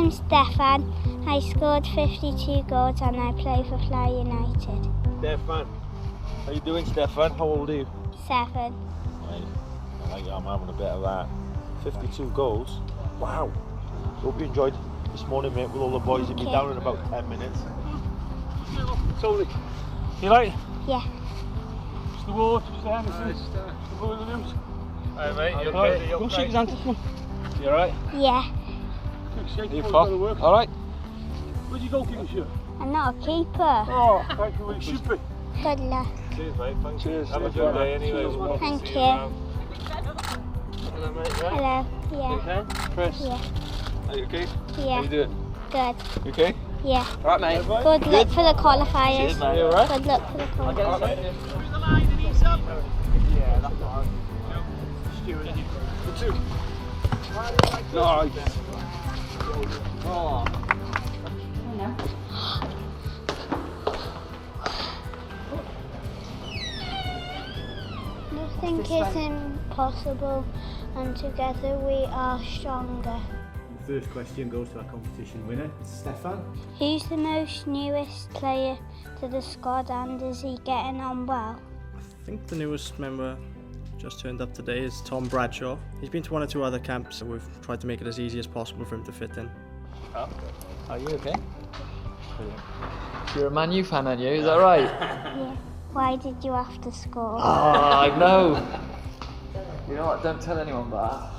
I'm Steffan. I scored 52 goals and I play for Fly United. Steffan. How you doing, Steffan? How old are you? 7. Right. I'm having a bit of that. 52 goals. Wow. Hope you enjoyed this morning, mate, with all the boys. You'll be down in about 10 minutes. Tony, you right? Yeah. It's the Ward, it's the Henderson, it's the Williams. Hi, mate. You alright? Go shake his hand. Come on. You alright? Yeah. Quick shake You before you go to work. Alright. Where'd you go, Kingshire? I'm not a keeper. Oh, thank you, well, you should be. Good luck. Cheers, mate. Thanks. Cheers. Have a good day anyway. Cheers, We'll Thank see you. around. Hello, mate. Right? Hello. You Yeah. okay? Chris. Yeah. Are you okay? How Yeah. you doing? Good. You okay? Yeah. Alright, mate. Good luck for the qualifiers. Cheers, mate. You alright? Good luck for the qualifiers. Yeah, that's what The two. Nice. Oh. Nothing is impossible, and together we are stronger. The first question goes to our competition winner, Steffan. Who's the most newest player to the squad, and is he getting on well? I think the newest member just turned up today is Tom Bradshaw. He's been to 1 or 2 other camps, so we've tried to make it as easy as possible for him to fit in. Oh, are you okay? You're a Man U fan, aren't you? Is that right? Yeah. Why did you have to score? Oh, I know. You know what? Don't tell anyone that.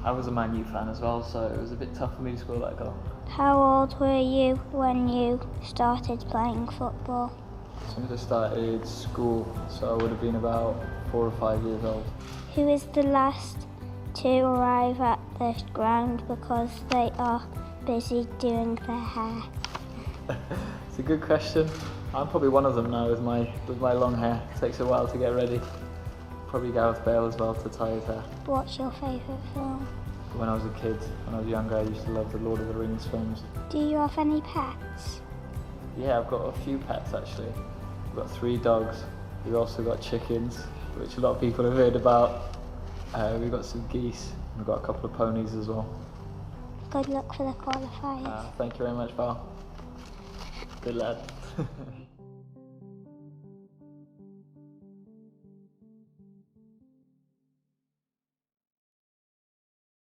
I was a Man U fan as well, so it was a bit tough for me to score that goal. How old were you when you started playing football? As soon as I started school, so I would have been about 4 or 5 years old. Who is the last to arrive at the ground because they are busy doing their hair? It's a good question. I'm probably one of them now with my long hair. It takes a while to get ready. Probably Gareth Bale as well to tie his hair. What's your favourite film? When I was a kid, when I was younger, I used to love the Lord of the Rings films. Do you have any pets? Yeah, I've got a few pets actually. We've got 3 dogs. We've also got chickens, which a lot of people have heard about. We've got some geese. We've got a couple of ponies as well. Good luck for the qualifiers. Thank you very much, pal. Good lad.